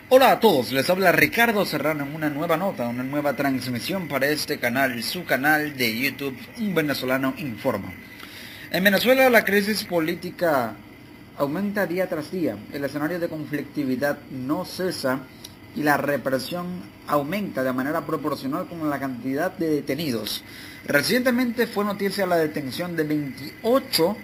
Hola a todos, les habla Ricardo Serrano en una nueva nota, una nueva transmisión para este canal, su canal de YouTube, Un Venezolano Informa. En Venezuela la crisis política aumenta día tras día, el escenario de conflictividad no cesa y la represión aumenta de manera proporcional con la cantidad de detenidos. Recientemente fue noticia la detención de 28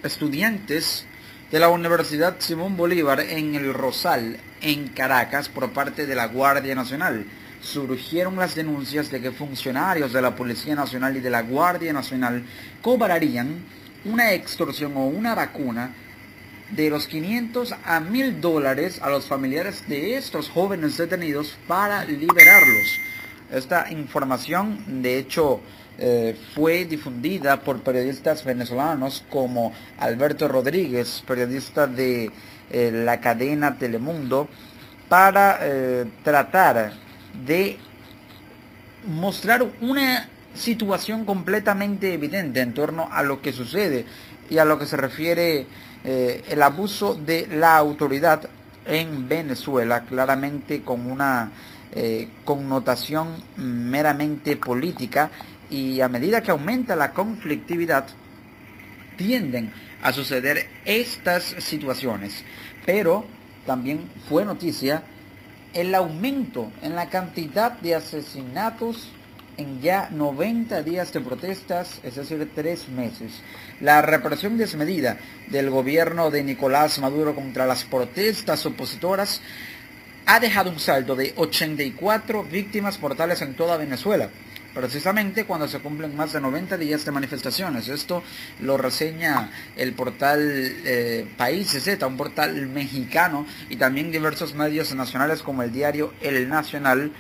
estudiantes de la Universidad Simón Bolívar en El Rosal, en Caracas, por parte de la Guardia Nacional. Surgieron las denuncias de que funcionarios de la Policía Nacional y de la Guardia Nacional cobrarían una extorsión o una vacuna de los 500 a $1000 a los familiares de estos jóvenes detenidos para liberarlos. Esta información, de hecho, fue difundida por periodistas venezolanos como Alberto Rodríguez, periodista de la cadena Telemundo, para tratar de mostrar una situación completamente evidente en torno a lo que sucede y a lo que se refiere el abuso de la autoridad en Venezuela, claramente con una connotación meramente política, y a medida que aumenta la conflictividad tienden a suceder estas situaciones. Pero también fue noticia el aumento en la cantidad de asesinatos en ya 90 días de protestas, es decir, 3 meses. La represión desmedida del gobierno de Nicolás Maduro contra las protestas opositoras ha dejado un saldo de 84 víctimas mortales en toda Venezuela, precisamente cuando se cumplen más de 90 días de manifestaciones. Esto lo reseña el portal País Z, un portal mexicano, y también diversos medios nacionales como el diario El Nacional,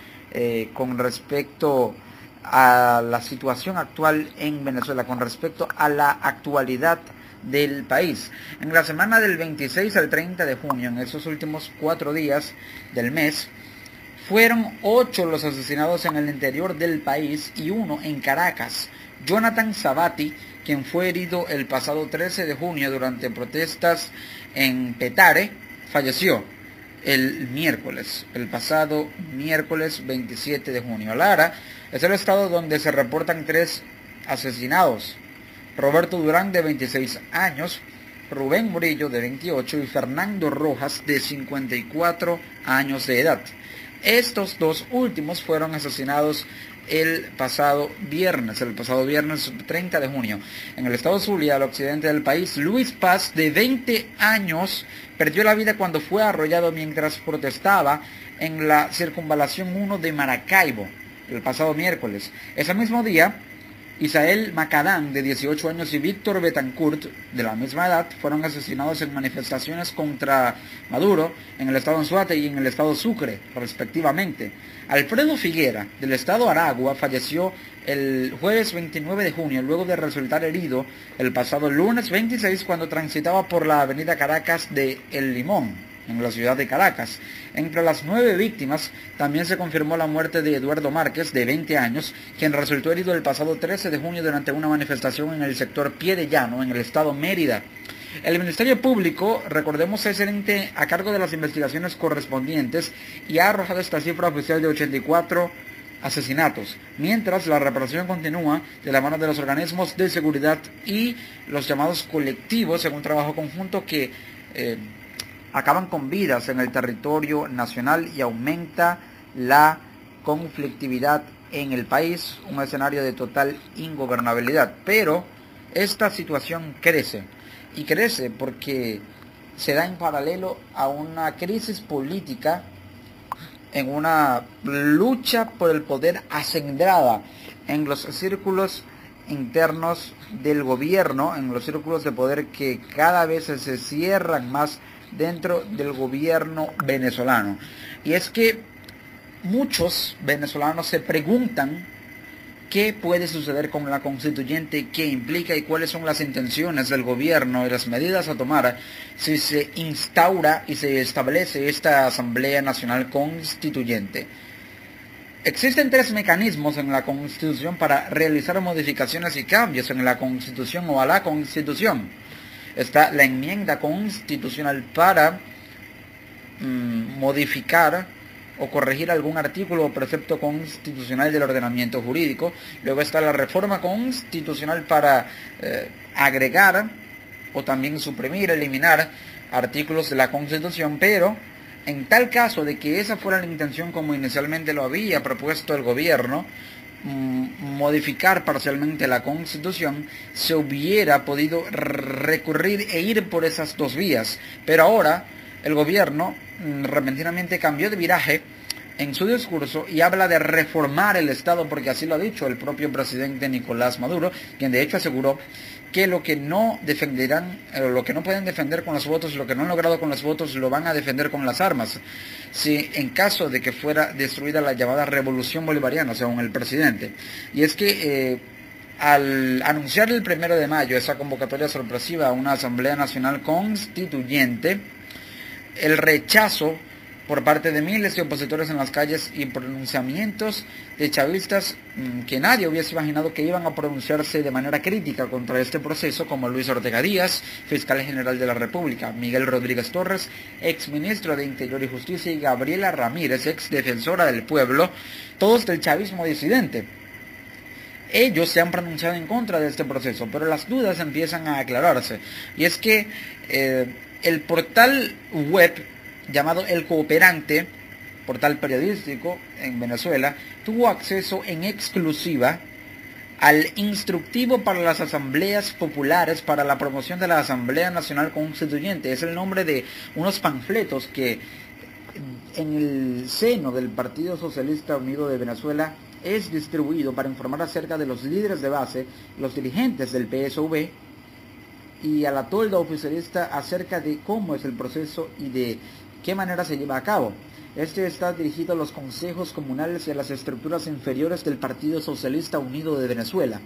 con respecto a la situación actual en Venezuela, con respecto a la actualidad del país. En la semana del 26 al 30 de junio, en esos últimos 4 días del mes, fueron 8 los asesinados en el interior del país y 1 en Caracas. Jonathan Sabati, quien fue herido el pasado 13 de junio durante protestas en Petare, falleció el pasado miércoles 27 de junio. Lara es el estado donde se reportan 3 asesinados: Roberto Durán, de 26 años, Rubén Murillo, de 28, y Fernando Rojas, de 54 años de edad. Estos dos últimos fueron asesinados el pasado viernes 30 de junio. En el estado Zulia, al occidente del país, Luis Paz, de 20 años, perdió la vida cuando fue arrollado mientras protestaba en la circunvalación 1 de Maracaibo el pasado miércoles. Ese mismo día, Isael Macadán, de 18 años, y Víctor Betancourt, de la misma edad, fueron asesinados en manifestaciones contra Maduro en el estado Anzoátegui y en el estado Sucre, respectivamente. Alfredo Figuera, del estado Aragua, falleció el jueves 29 de junio, luego de resultar herido el pasado lunes 26 cuando transitaba por la avenida Caracas de El Limón, en la ciudad de Caracas. Entre las 9 víctimas también se confirmó la muerte de Eduardo Márquez, de 20 años, quien resultó herido el pasado 13 de junio durante una manifestación en el sector Pie de Llano, en el estado Mérida. El Ministerio Público, recordemos, es el ente a cargo de las investigaciones correspondientes y ha arrojado esta cifra oficial de 84 asesinatos, mientras la represión continúa de la mano de los organismos de seguridad y los llamados colectivos en un trabajo conjunto que acaban con vidas en el territorio nacional y aumenta la conflictividad en el país, un escenario de total ingobernabilidad. Pero esta situación crece, y crece porque se da en paralelo a una crisis política, en una lucha por el poder acendrada en los círculos internos del gobierno, en los círculos de poder que cada vez se cierran más dentro del gobierno venezolano. Y es que muchos venezolanos se preguntan qué puede suceder con la constituyente, qué implica y cuáles son las intenciones del gobierno y las medidas a tomar si se instaura y se establece esta Asamblea Nacional Constituyente. Existen 3 mecanismos en la Constitución para realizar modificaciones y cambios en la Constitución o a la Constitución. Está la enmienda constitucional para modificar o corregir algún artículo o precepto constitucional del ordenamiento jurídico. Luego está la reforma constitucional para agregar o también suprimir, eliminar artículos de la Constitución, pero en tal caso de que esa fuera la intención como inicialmente lo había propuesto el gobierno, modificar parcialmente la Constitución, se hubiera podido recurrir e ir por esas dos vías. Pero ahora el gobierno repentinamente cambió de viraje en su discurso y habla de reformar el Estado, porque así lo ha dicho el propio presidente Nicolás Maduro, quien de hecho aseguró que lo que no defenderán, lo que no pueden defender con los votos, lo que no han logrado con los votos, lo van a defender con las armas. Si en caso de que fuera destruida la llamada revolución bolivariana, según el presidente. Y es que al anunciar el 1 de mayo esa convocatoria sorpresiva a una Asamblea Nacional Constituyente, el rechazo por parte de miles de opositores en las calles y pronunciamientos de chavistas que nadie hubiese imaginado que iban a pronunciarse de manera crítica contra este proceso, como Luis Ortega Díaz, fiscal general de la República, Miguel Rodríguez Torres, exministro de Interior y Justicia, y Gabriela Ramírez, ex defensora del pueblo, todos del chavismo disidente. Ellos se han pronunciado en contra de este proceso, pero las dudas empiezan a aclararse. Y es que el portal web llamado El Cooperante, portal periodístico en Venezuela, tuvo acceso en exclusiva al instructivo para las asambleas populares para la promoción de la Asamblea Nacional Constituyente. Es el nombre de unos panfletos que en el seno del Partido Socialista Unido de Venezuela es distribuido para informar acerca de los líderes de base, los dirigentes del PSV y a la tolda oficialista acerca de cómo es el proceso y de qué manera se lleva a cabo. Este está dirigido a los consejos comunales y a las estructuras inferiores del Partido Socialista Unido de Venezuela.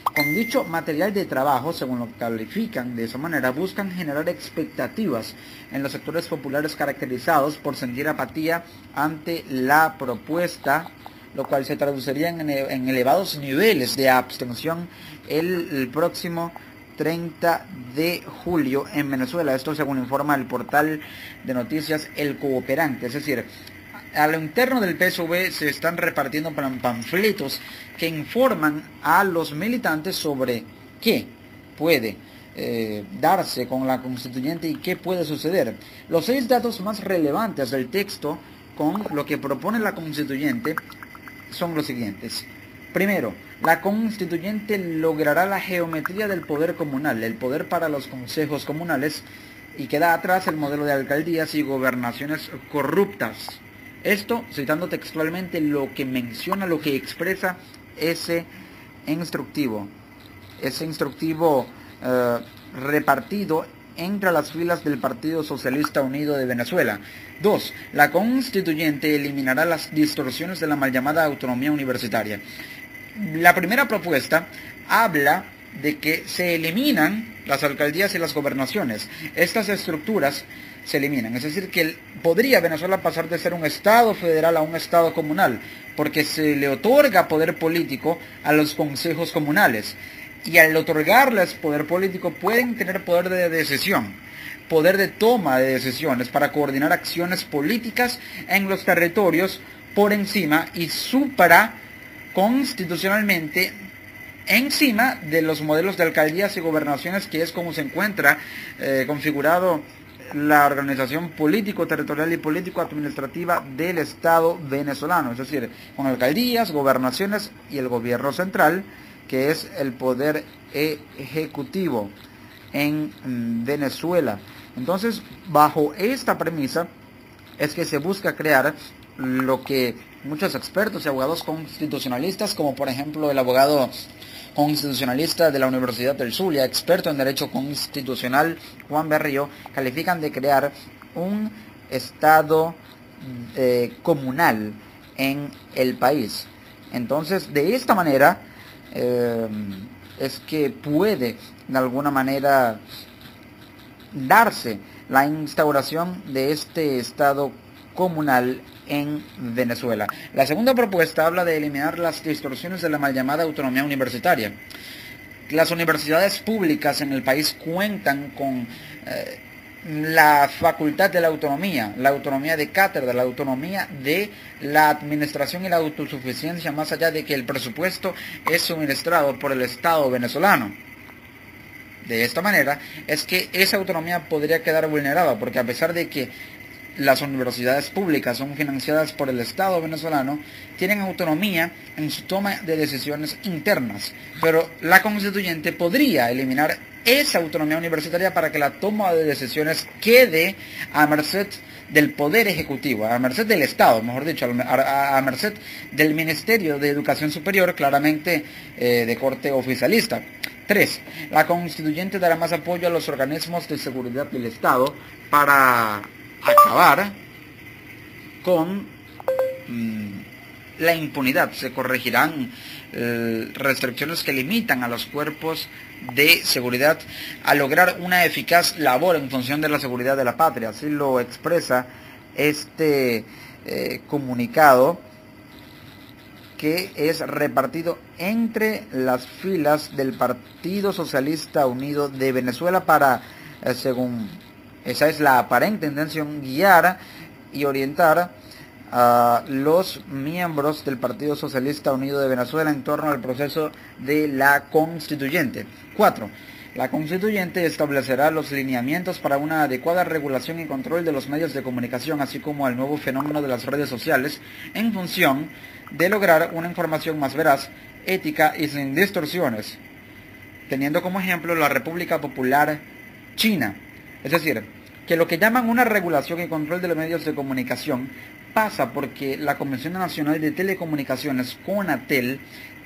Con dicho material de trabajo, según lo califican de esa manera, buscan generar expectativas en los sectores populares caracterizados por sentir apatía ante la propuesta, lo cual se traduciría en elevados niveles de abstención el próximo 30 de julio en Venezuela. Esto según informa el portal de noticias El Cooperante. Es decir, a lo interno del PSV se están repartiendo panfletos que informan a los militantes sobre qué puede darse con la constituyente y qué puede suceder. Los 6 datos más relevantes del texto con lo que propone la constituyente son los siguientes. Primero, la constituyente logrará la geometría del poder comunal, el poder para los consejos comunales, y queda atrás el modelo de alcaldías y gobernaciones corruptas. Esto citando textualmente lo que menciona, lo que expresa ese instructivo repartido entre las filas del Partido Socialista Unido de Venezuela. 2. La constituyente eliminará las distorsiones de la mal llamada autonomía universitaria. La primera propuesta habla de que se eliminan las alcaldías y las gobernaciones. Estas estructuras se eliminan. Es decir, que podría Venezuela pasar de ser un Estado federal a un Estado comunal, porque se le otorga poder político a los consejos comunales. Y al otorgarles poder político pueden tener poder de decisión, poder de toma de decisiones para coordinar acciones políticas en los territorios por encima y supraconstitucionalmente encima de los modelos de alcaldías y gobernaciones, que es como se encuentra configurado la organización político, territorial y político-administrativa del Estado venezolano. Es decir, con alcaldías, gobernaciones y el gobierno central, que es el poder ejecutivo en Venezuela. Entonces, bajo esta premisa es que se busca crear lo que muchos expertos y abogados constitucionalistas, como por ejemplo el abogado constitucionalista de la Universidad del Zulia, experto en Derecho Constitucional, Juan Berrío, califican de crear un Estado comunal en el país. Entonces, de esta manera, es que puede de alguna manera darse la instauración de este Estado comunal en Venezuela. La segunda propuesta habla de eliminar las distorsiones de la mal llamada autonomía universitaria. Las universidades públicas en el país cuentan con la facultad de la autonomía de cátedra, la autonomía de la administración y la autosuficiencia, más allá de que el presupuesto es suministrado por el Estado venezolano. De esta manera es que esa autonomía podría quedar vulnerada, porque a pesar de que las universidades públicas son financiadas por el Estado venezolano, tienen autonomía en su toma de decisiones internas, pero la constituyente podría eliminar esa autonomía universitaria para que la toma de decisiones quede a merced del Poder Ejecutivo, a merced del Estado, mejor dicho, a merced del Ministerio de Educación Superior, claramente de corte oficialista. 3. La constituyente dará más apoyo a los organismos de seguridad del Estado para acabar con la impunidad. Se corregirán restricciones que limitan a los cuerpos de seguridad a lograr una eficaz labor en función de la seguridad de la patria. Así lo expresa este comunicado, que es repartido entre las filas del Partido Socialista Unido de Venezuela para, según esa es la aparente intención, guiar y orientar a los miembros del Partido Socialista Unido de Venezuela en torno al proceso de la constituyente. 4. La constituyente establecerá los lineamientos para una adecuada regulación y control de los medios de comunicación, así como al nuevo fenómeno de las redes sociales, en función de lograr una información más veraz, ética y sin distorsiones, teniendo como ejemplo la República Popular China. Es decir, que lo que llaman una regulación y control de los medios de comunicación pasa porque la Comisión Nacional de Telecomunicaciones, CONATEL,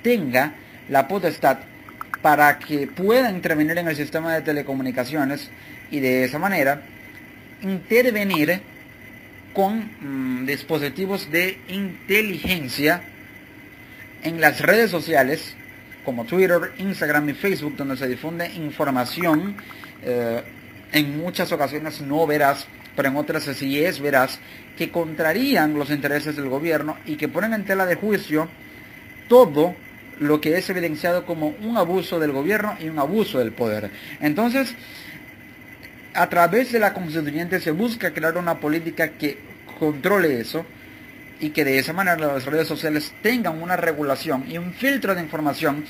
tenga la potestad para que pueda intervenir en el sistema de telecomunicaciones y de esa manera intervenir con dispositivos de inteligencia en las redes sociales como Twitter, Instagram y Facebook, donde se difunde información en muchas ocasiones no veraz, pero en otras sí es veraz, que contrarían los intereses del gobierno y que ponen en tela de juicio todo lo que es evidenciado como un abuso del gobierno y un abuso del poder. Entonces, a través de la constituyente se busca crear una política que controle eso y que de esa manera las redes sociales tengan una regulación y un filtro de información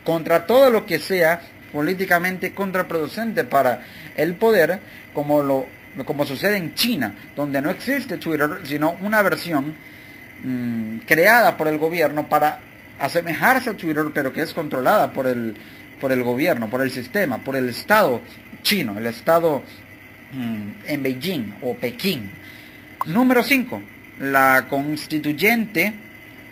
contra todo lo que sea políticamente contraproducente para el poder, como sucede en China, donde no existe Twitter, sino una versión creada por el gobierno para asemejarse a Twitter, pero que es controlada por el gobierno, por el sistema, por el Estado chino, el Estado en Beijing o Pekín. Número 5. La constituyente,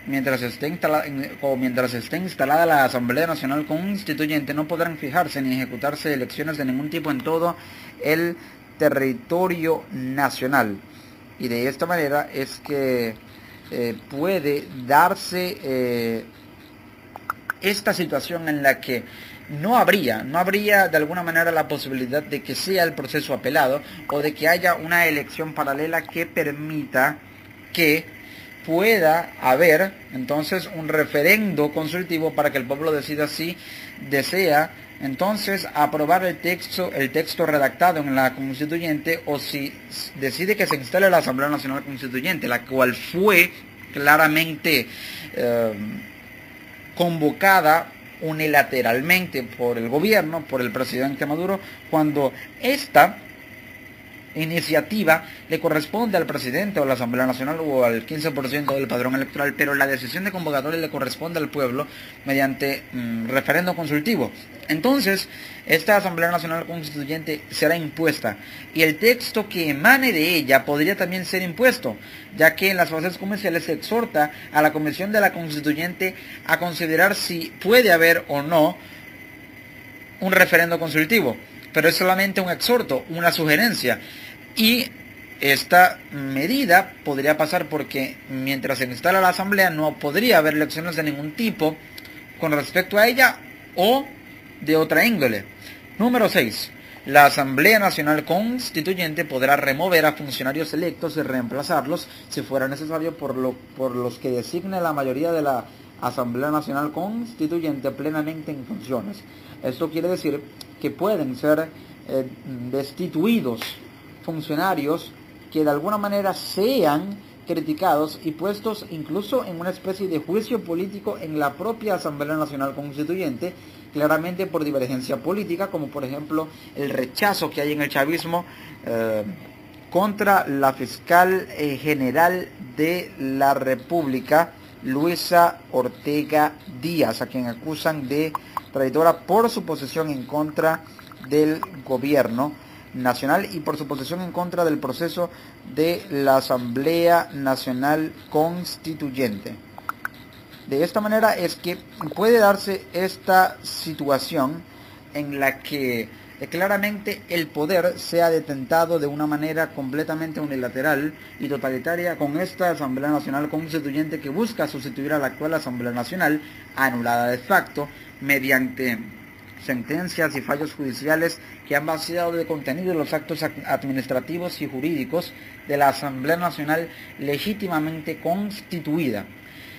mientras esté instalada la Asamblea Nacional Constituyente, no podrán fijarse ni ejecutarse elecciones de ningún tipo en todo el territorio nacional. Y de esta manera es que puede darse esta situación en la que no habría de alguna manera la posibilidad de que sea el proceso apelado o de que haya una elección paralela que permita que pueda haber entonces un referendo consultivo para que el pueblo decida si desea entonces aprobar el texto redactado en la constituyente, o si decide que se instale la Asamblea Nacional Constituyente, la cual fue claramente convocada unilateralmente por el gobierno, por el presidente Maduro, cuando esta iniciativa le corresponde al presidente o a la Asamblea Nacional o al 15% del padrón electoral, pero la decisión de convocatoria le corresponde al pueblo mediante referendo consultivo. Entonces, esta Asamblea Nacional Constituyente será impuesta y el texto que emane de ella podría también ser impuesto, ya que en las fases comerciales se exhorta a la Comisión de la Constituyente a considerar si puede haber o no un referendo consultivo, pero es solamente un exhorto, una sugerencia. Y esta medida podría pasar porque mientras se instala la asamblea no podría haber elecciones de ningún tipo con respecto a ella o de otra índole. Número 6. La Asamblea Nacional Constituyente podrá remover a funcionarios electos y reemplazarlos si fuera necesario por los que designe la mayoría de la Asamblea Nacional Constituyente plenamente en funciones. Esto quiere decir que pueden ser destituidos funcionarios que de alguna manera sean criticados y puestos incluso en una especie de juicio político en la propia Asamblea Nacional Constituyente, claramente por divergencia política, como por ejemplo el rechazo que hay en el chavismo contra la fiscal general de la República, Luisa Ortega Díaz, a quien acusan de traidora por su posición en contra del gobierno nacional y por su posición en contra del proceso de la Asamblea Nacional Constituyente. De esta manera es que puede darse esta situación en la que claramente el poder sea detentado de una manera completamente unilateral y totalitaria con esta Asamblea Nacional Constituyente que busca sustituir a la actual Asamblea Nacional, anulada de facto mediante sentencias y fallos judiciales que han vaciado de contenido los actos administrativos y jurídicos de la Asamblea Nacional legítimamente constituida.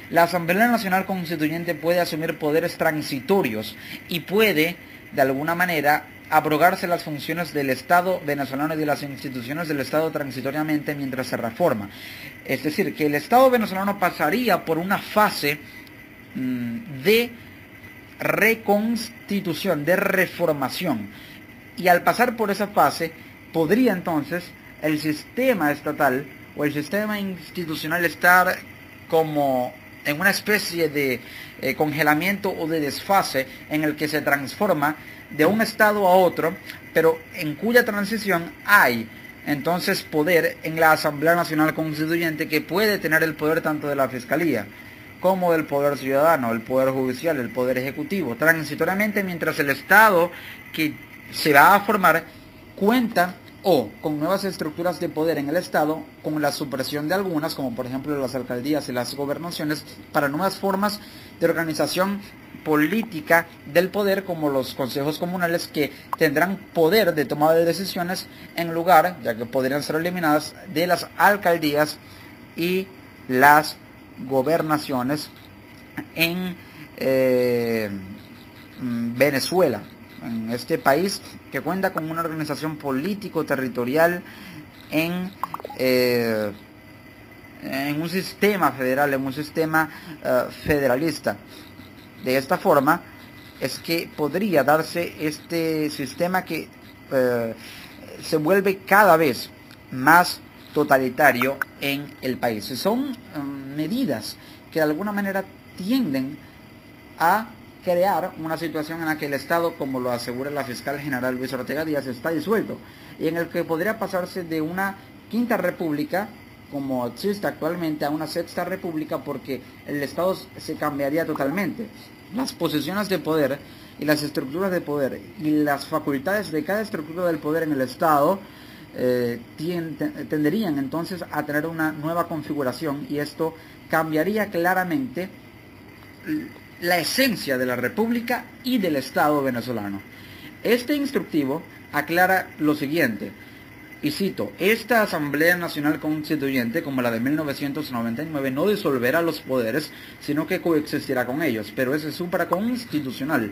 La Asamblea Nacional Constituyente puede asumir poderes transitorios y puede, de alguna manera, abrogarse las funciones del Estado venezolano y de las instituciones del Estado transitoriamente mientras se reforma. Es decir, que el Estado venezolano pasaría por una fase de reconstitución, de reformación, y al pasar por esa fase podría entonces el sistema estatal o el sistema institucional estar como en una especie de congelamiento o de desfase en el que se transforma de un estado a otro, pero en cuya transición hay entonces poder en la Asamblea Nacional Constituyente, que puede tener el poder tanto de la Fiscalía como del poder ciudadano, el poder judicial, el poder ejecutivo, transitoriamente, mientras el Estado que se va a formar cuenta o con nuevas estructuras de poder en el Estado, con la supresión de algunas, como por ejemplo las alcaldías y las gobernaciones, para nuevas formas de organización política del poder, como los consejos comunales, que tendrán poder de toma de decisiones en lugar, ya que podrían ser eliminadas, de las alcaldías y las gobernaciones en Venezuela, en este país que cuenta con una organización político-territorial en un sistema federal, en un sistema federalista. De esta forma es que podría darse este sistema que se vuelve cada vez más totalitario en el país. Son medidas que de alguna manera tienden a crear una situación en la que el Estado, como lo asegura la fiscal general Luisa Ortega Díaz, está disuelto, y en el que podría pasarse de una quinta república, como existe actualmente, a una sexta república, porque el Estado se cambiaría totalmente. Las posiciones de poder y las estructuras de poder y las facultades de cada estructura del poder en el Estado tenderían entonces a tener una nueva configuración, y esto cambiaría claramente la esencia de la República y del Estado venezolano. Este instructivo aclara lo siguiente, y cito: esta Asamblea Nacional Constituyente, como la de 1999, no disolverá los poderes, sino que coexistirá con ellos, pero es supraconstitucional,